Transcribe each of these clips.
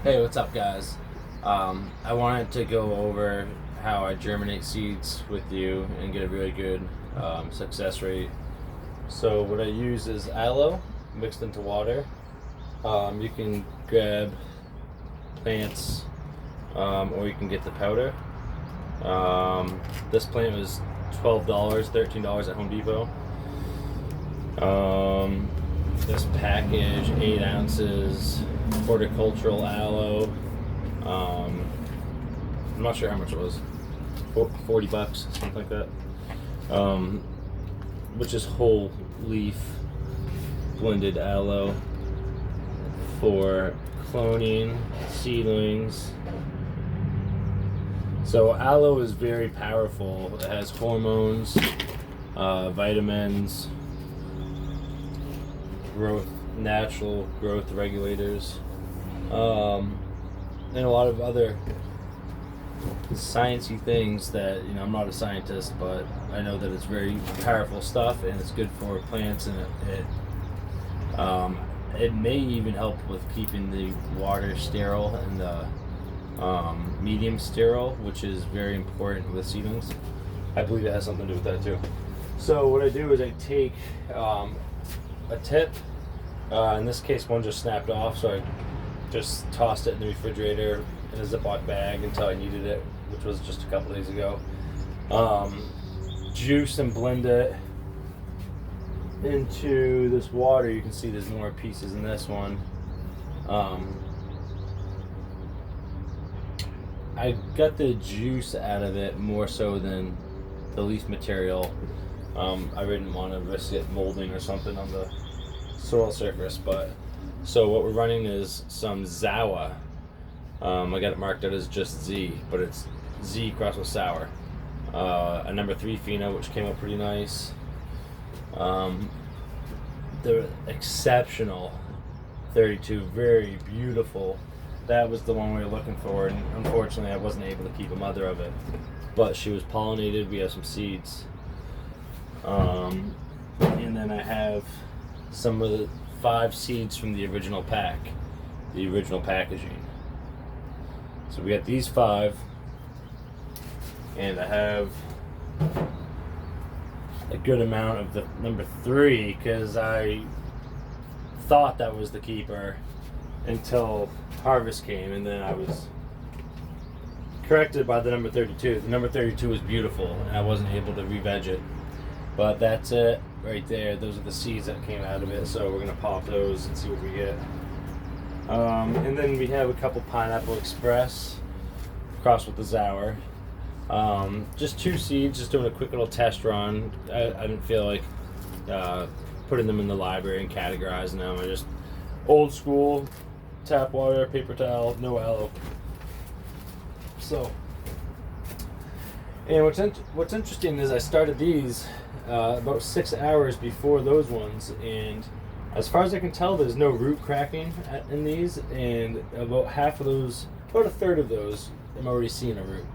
Hey, what's up, guys? I wanted to go over how I germinate seeds with you and get a really good success rate. So what I use is aloe mixed into water. You can grab plants or you can get the powder. This plant was $12, $13 at Home Depot. This package, 8 ounces, horticultural aloe. I'm not sure how much it was, $40, something like that. Which is whole leaf blended aloe for cloning seedlings. So aloe is very powerful. It has hormones, vitamins, natural growth regulators, and a lot of other sciencey things that, I'm not a scientist, but I know that it's very powerful stuff and it's good for plants, and it may even help with keeping the water sterile and the medium sterile, which is very important with seedlings. I believe it has something to do with that too. So what I do is I take a tip. In this case, one just snapped off, so I just tossed it in the refrigerator in a Ziploc bag until I needed it, which was just a couple days ago. Juice and blend it into this water. You can see there's more pieces in this one. I got the juice out of it more so than the leaf material. I didn't want to risk it molding or something on the soil surface, but so what we're running is some Zawa. I got it marked out as just Z, but it's Z crossed with sour. A number 3 pheno, which came out pretty nice. The exceptional 32, very beautiful. That was the one we were looking for, and unfortunately I wasn't able to keep a mother of it, but she was pollinated. We have some seeds, and then I have some of the 5 seeds from the original pack, the original packaging. So we got these 5, and I have a good amount of the number 3 because I thought that was the keeper until harvest came, and then I was corrected by the number 32. The number 32 was beautiful, and I wasn't able to re-veg it. But that's it right there. Those are the seeds that came out of it, so we're gonna pop those and see what we get. And then we have a couple Pineapple Express crossed with the Zower. Just 2 seeds, just doing a quick little test run. I didn't feel like putting them in the library and categorizing them. I just old school, tap water, paper towel, no aloe. So, and what's interesting is I started these about 6 hours before those ones, and as far as I can tell, there's no root cracking in these, and about half of those, about a third of those, I'm already seeing a root.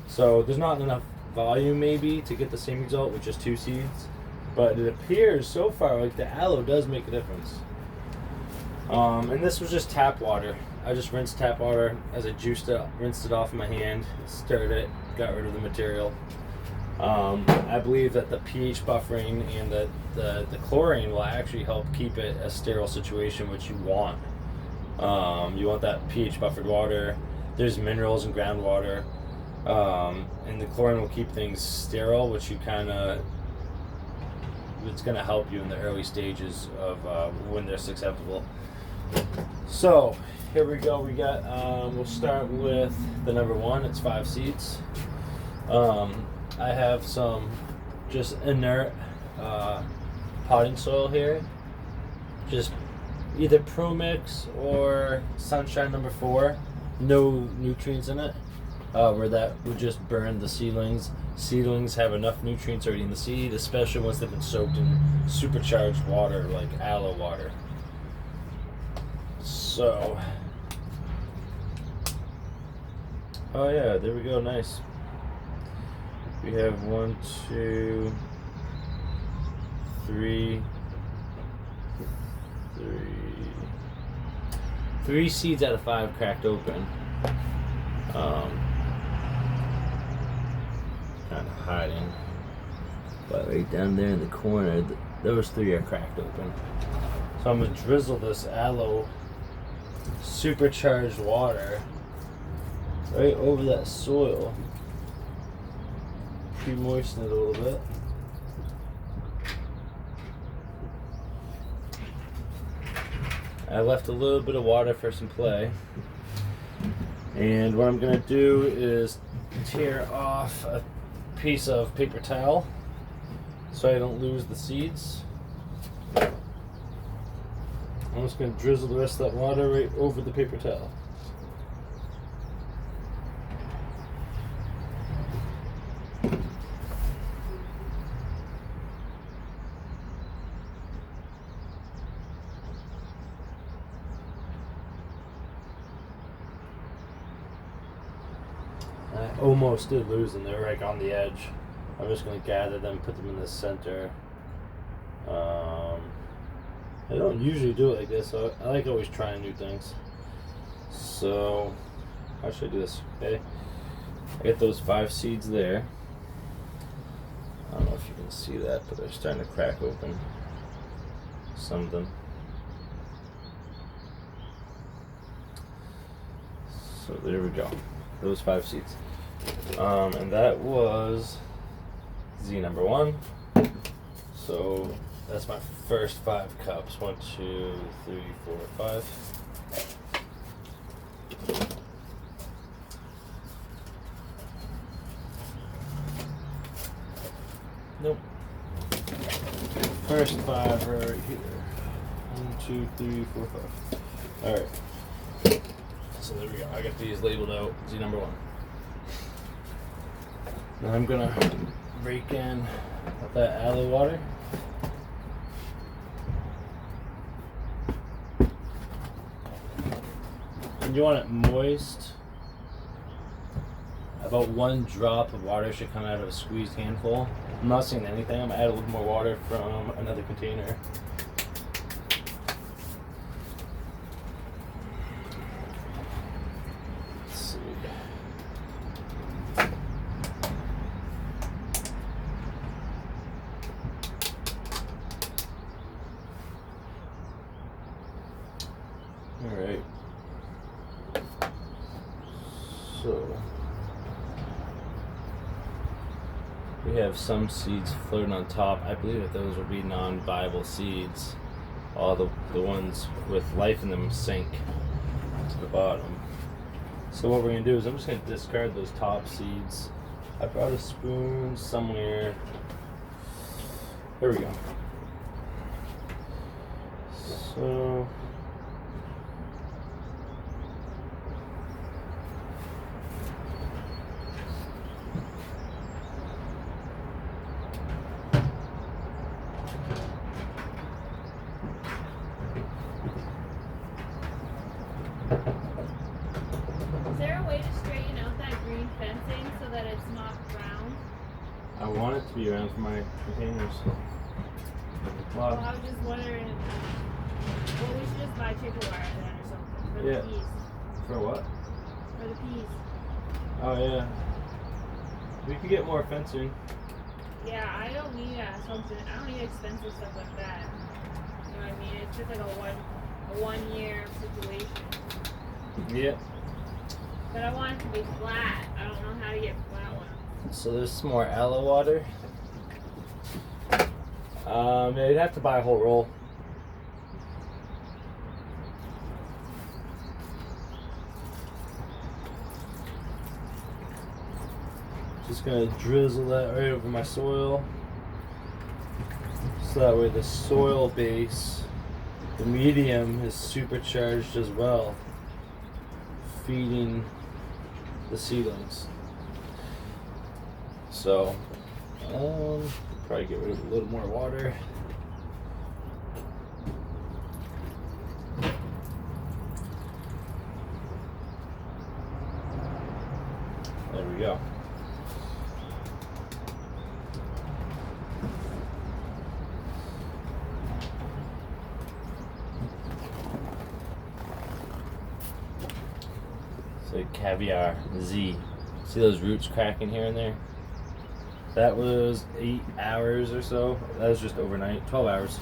So there's not enough volume maybe to get the same result with just 2 seeds, but it appears so far like the aloe does make a difference. And this was just tap water. I just rinsed tap water as I juiced it, rinsed it off in my hand, stirred it, got rid of the material. I believe that the pH buffering and the chlorine will actually help keep it a sterile situation, which you want. You want that pH buffered water. There's minerals in groundwater, and the chlorine will keep things sterile, which it's going to help you in the early stages of when they're susceptible. So here we go. We got we'll start with the number 1. It's 5 seeds. I have some just inert potting soil here, just either Pro Mix or Sunshine number 4. No nutrients in it, where that would just burn the seedlings. Seedlings have enough nutrients already in the seed, especially once they've been soaked in supercharged water like aloe water. So, oh yeah, there we go, nice. We have 1, 2, 3, 3 seeds out of 5 cracked open. Kind of hiding, but right down there in the corner, those 3 are cracked open. So I'm gonna drizzle this aloe supercharged water right over that soil. Pre-moisten it a little bit. I left a little bit of water for some play. And what I'm going to do is tear off a piece of paper towel so I don't lose the seeds. I'm just going to drizzle the rest of that water right over the paper towel. I almost did lose them. They were like on the edge. I'm just going to gather them, put them in the center. I don't usually do it like this, so I like always trying new things. So, how should I do this? Okay, I get those 5 seeds there. I don't know if you can see that, but they're starting to crack open. Some of them. So there we go. Those 5 seeds. And that was Z number 1. So that's my first 5 cups. 1, 2, 3, 4, 5. Nope. First 5 are right here. 1, 2, 3, 4, 5. Alright. So there we go. I got these labeled out. Z number 1. Now I'm gonna rake in that aloe water. And you want it moist. About 1 drop of water should come out of a squeezed handful. I'm not seeing anything. I'm gonna add a little more water from another container. Alright, so we have some seeds floating on top. I believe that those will be non-viable seeds. All the ones with life in them sink to the bottom. So what we're going to do is I'm just going to discard those top seeds. I brought a spoon somewhere. There we go. So is there a way to straighten out that green fencing so that it's not round? I want it to be around for my containers. Well, I was just wondering. Well, we should just buy chicken wire then or something for the peas. For what? For the peas. Oh yeah. We could get more fencing. Yeah, I don't need something. I don't need expensive stuff like that. You know what I mean? It's just like a one-year situation. Yeah. But I want it to be flat. I don't know how to get flat ones. So there's some more aloe water. You'd have to buy a whole roll. Just gonna drizzle that right over my soil. So that way the soil base, the medium, is supercharged as well, feeding the seedlings. So, probably get rid of a little more water. There we go. So caviar Z. See those roots cracking here and there? That was 8 hours or so. That was just overnight, 12 hours.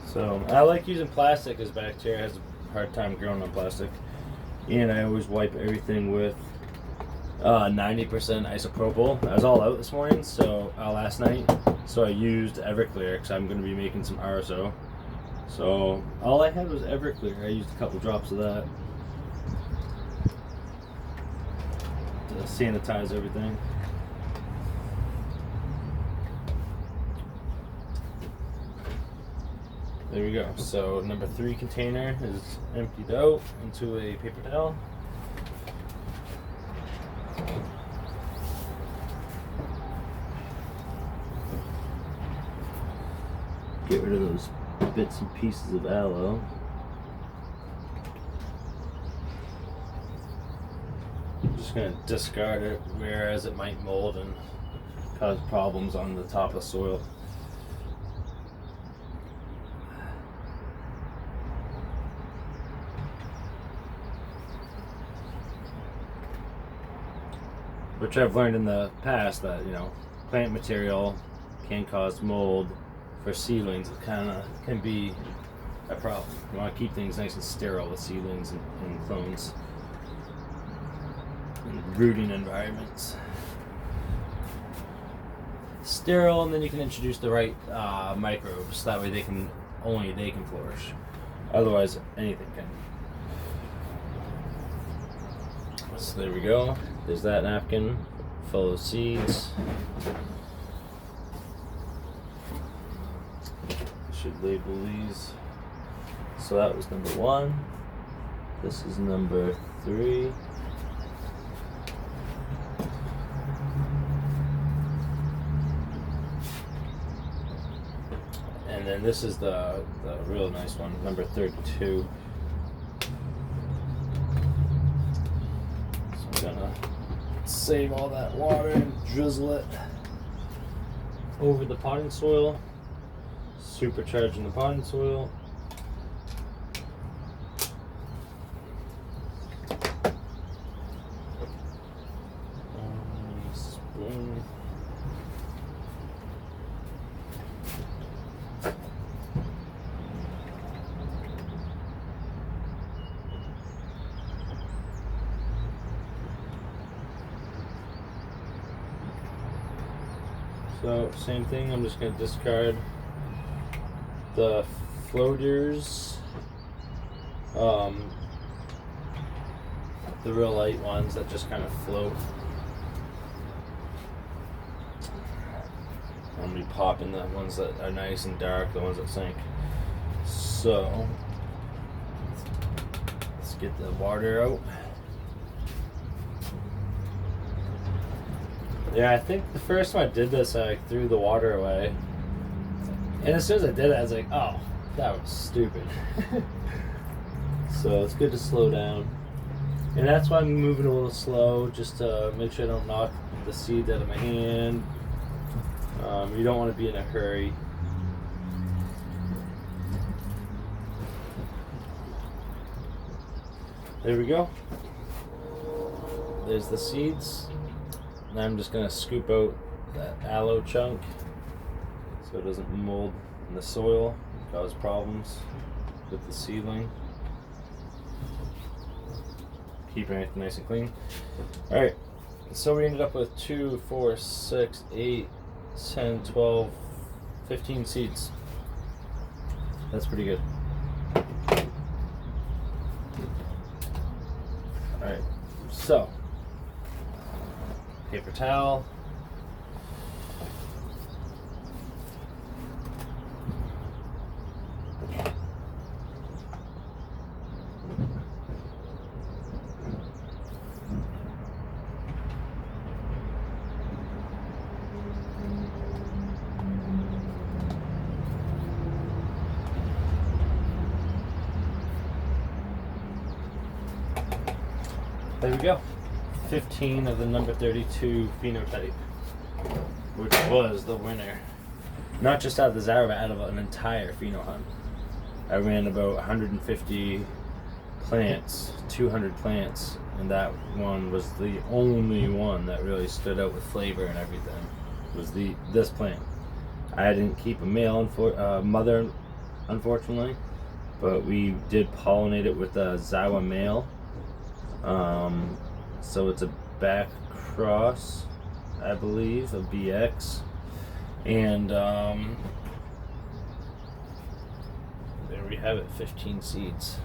So I like using plastic because bacteria has a hard time growing on plastic. And I always wipe everything with 90% isopropyl. I was all out this morning, so last night. So I used Everclear because I'm going to be making some RSO. So all I had was Everclear. I used a couple drops of that to sanitize everything. There we go. So number 3 container is emptied out into a paper towel. Get rid of those bits and pieces of aloe. I'm just going to discard it, whereas it might mold and cause problems on the top of the soil. Which I've learned in the past that, plant material can cause mold for seedlings. It kind of can be a problem. You want to keep things nice and sterile with seedlings and clones and rooting environments. Sterile, and then you can introduce the right microbes. That way they can flourish. Otherwise, anything can. So there we go. There's that napkin full of seeds. Should label these. So that was number 1. This is number 3. And then this is the real nice one, number 32. So I'm gonna save all that water and drizzle it over the potting soil. Supercharging the potting soil. Spoon. So same thing, I'm just going to discard the floaters, the real light ones that just kind of float. I'm going to be popping the ones that are nice and dark, the ones that sink. So let's get the water out. Yeah, I think the first time I did this, I threw the water away. And as soon as I did it, I was like, oh, that was stupid. So it's good to slow down. And that's why I'm moving a little slow, just to make sure I don't knock the seeds out of my hand. You don't want to be in a hurry. There we go. There's the seeds. Now I'm just going to scoop out that aloe chunk so it doesn't mold in the soil and cause problems with the seedling. Keep everything nice and clean. Alright, so we ended up with 2, 4, 6, 8, 10, 12, 15 seeds. That's pretty good. Alright, so paper towel. There we go. 15 of the number 32 phenotype. which was the winner. Not just out of the Zara, but out of an entire pheno hunt. I ran about 150 plants, 200 plants, and that one was the only one that really stood out with flavor and everything. Was this plant. I didn't keep a mother, unfortunately, but we did pollinate it with a Zawa male. So it's a back cross, I believe, a BX, and there we have it, 15 seeds.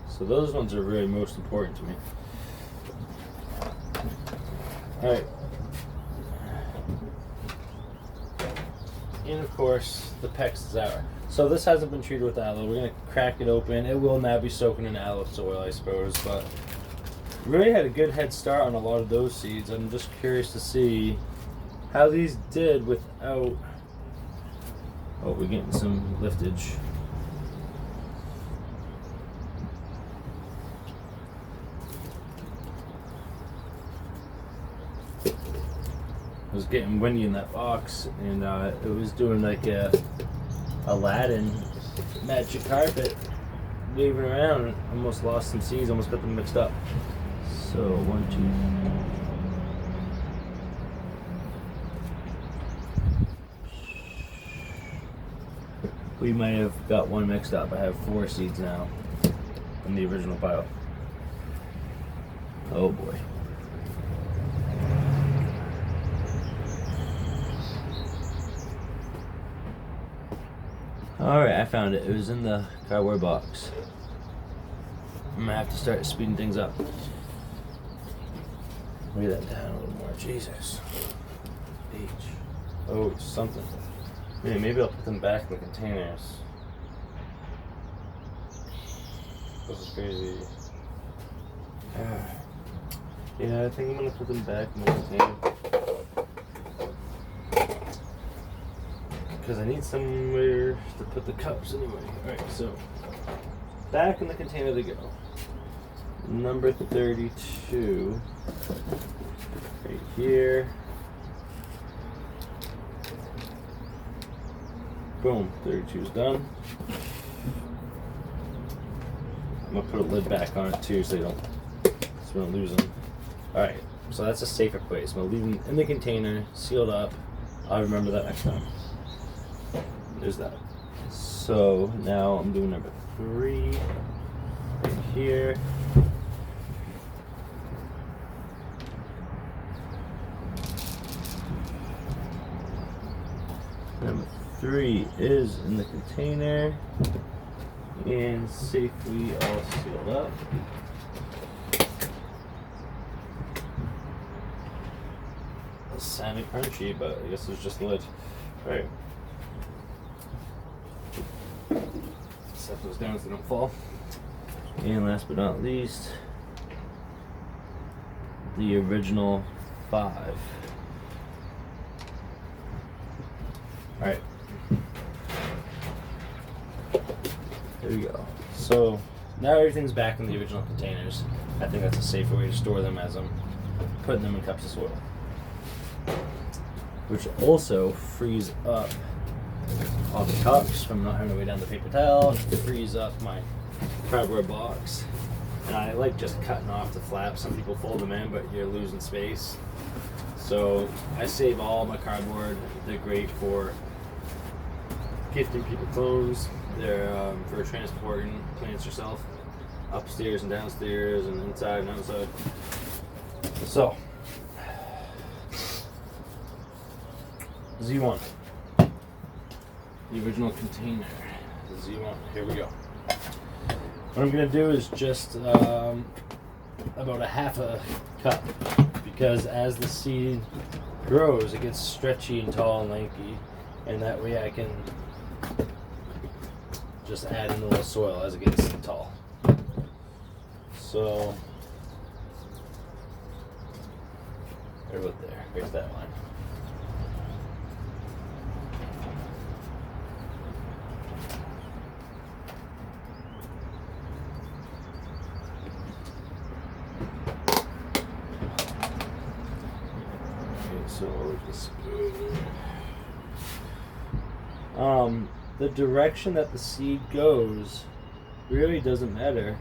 So those ones are really most important to me. All right. And of course, the Pex Zara. So this hasn't been treated with aloe. We're gonna crack it open. It will now be soaking in aloe soil, I suppose, but really had a good head start on a lot of those seeds. I'm just curious to see how these did without. Oh, we're getting some liftage. It was getting windy in that box, and it was doing like a Aladdin magic carpet, waving around, and almost lost some seeds, almost got them mixed up. So 1, 2. We might have got one mixed up. I have 4 seeds now in the original pile. Oh boy. Alright, I found it. It was in the cardboard box. I'm gonna have to start speeding things up. Weigh that down a little more. Jesus. H. Oh, it's something. Man, maybe I'll put them back in the containers. This is crazy. Yeah, I think I'm gonna put them back in the container. Because I need somewhere to put the cups anyway. Alright, so back in the container they go. Number 32. Right here. Boom, 32 is done. I'm gonna put a lid back on it too so we don't lose them. Alright, so that's a safer place. I'm gonna leave them in the container, sealed up. I'll remember that next time. There's that. So now I'm doing number 3 right here. Number 3 is in the container and safely all sealed up. It sounded crunchy, but I guess it's just the lid. Alright. Set those down so they don't fall. And last but not least, the original 5. Alright. There we go. So now everything's back in the original containers. I think that's a safer way to store them as I'm putting them in cups of soil. Which also frees up all the cups from not having to weigh down the paper towel. It frees up my cardboard box. And I like just cutting off the flaps. Some people fold them in, but you're losing space. So I save all my cardboard. They're great for gifting people clothes. They're for transporting plants yourself upstairs and downstairs and inside and outside. So Z1, the original container, Z1. Here we go. What I'm gonna do is just about a half a cup, because as the seed grows, it gets stretchy and tall and lanky, and that way I can just add in a little soil as it gets tall. So right about there, here's that line. So just the direction that the seed goes really doesn't matter.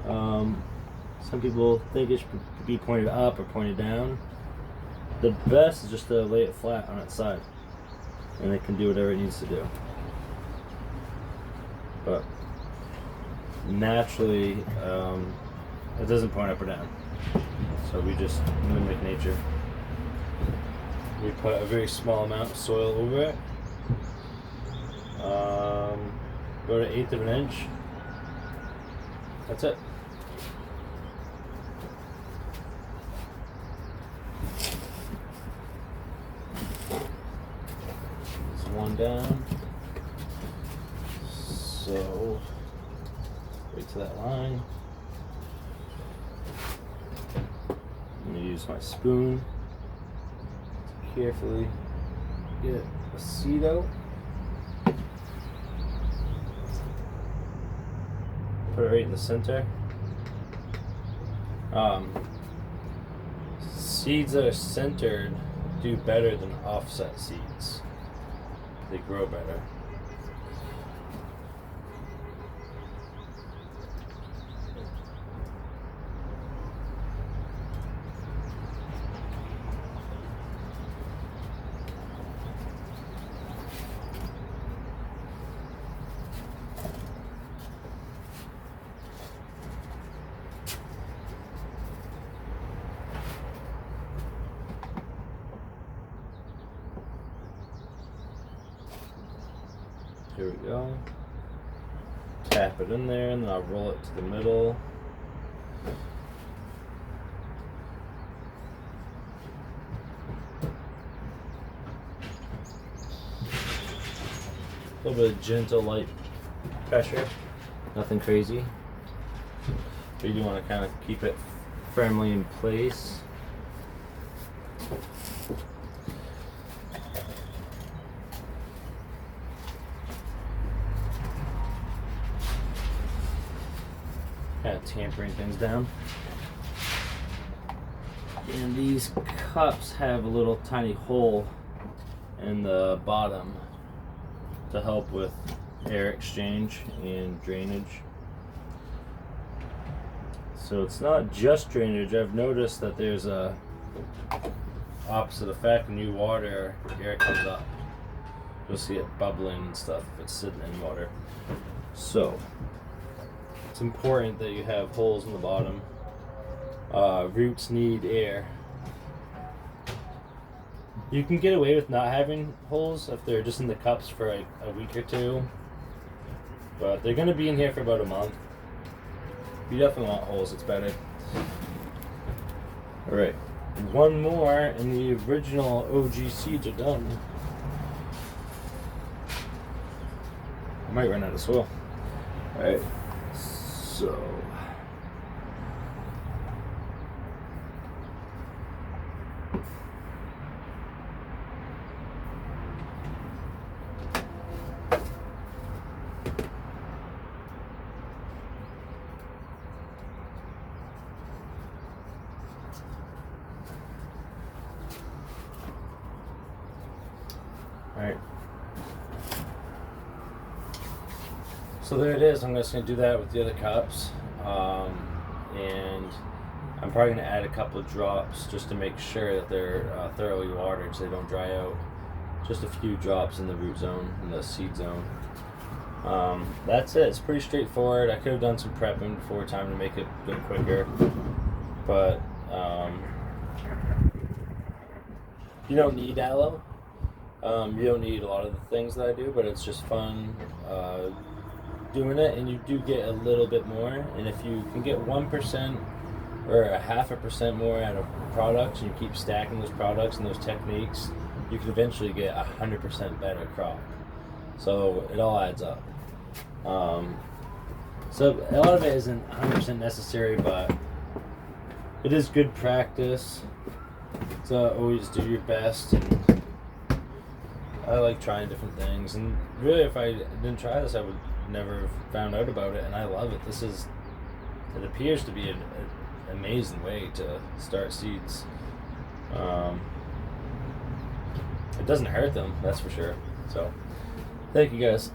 Some people think it should be pointed up or pointed down. The best is just to lay it flat on its side, and it can do whatever it needs to do. But naturally, it doesn't point up or down. So we just mimic nature. We put a very small amount of soil over it. About 1/8 of an inch. That's it. There's one down. So right to that line. I'm going to use my spoon to carefully get a seed out. Put it right in the center. Seeds that are centered do better than offset seeds. They grow better. Here we go. Tap it in there, and then I'll roll it to the middle. A little bit of gentle, light pressure. Nothing crazy. But you do want to kind of keep it firmly in place. Kind of tampering things down. And these cups have a little tiny hole in the bottom to help with air exchange and drainage. So it's not just drainage. I've noticed that there's a opposite effect. When you water, air comes up. You'll see it bubbling and stuff if it's sitting in water. So it's important that you have holes in the bottom. Roots need air. You can get away with not having holes if they're just in the cups for like a week or two, but they're going to be in here for about a month. You definitely want holes, it's better. Alright, one more and the original OG seeds are done. I might run out of soil. Alright, so alright. So there it is. I'm just going to do that with the other cups. And I'm probably going to add a couple of drops just to make sure that they're thoroughly watered so they don't dry out. Just a few drops in the root zone, in the seed zone. That's it. It's pretty straightforward. I could have done some prepping before time to make it go quicker. But you don't need aloe. You don't need a lot of the things that I do, but it's just fun doing it, and you do get a little bit more. And if you can get 1% or a 0.5% more out of products, and you keep stacking those products and those techniques, you can eventually get 100% better crop. So it all adds up. So a lot of it isn't 100% necessary, but it is good practice to always do your best. And I like trying different things, and really if I didn't try this I would never have found out about it, and I love it. It appears to be an amazing way to start seeds. doesn't hurt them, that's for sure. So, thank you guys.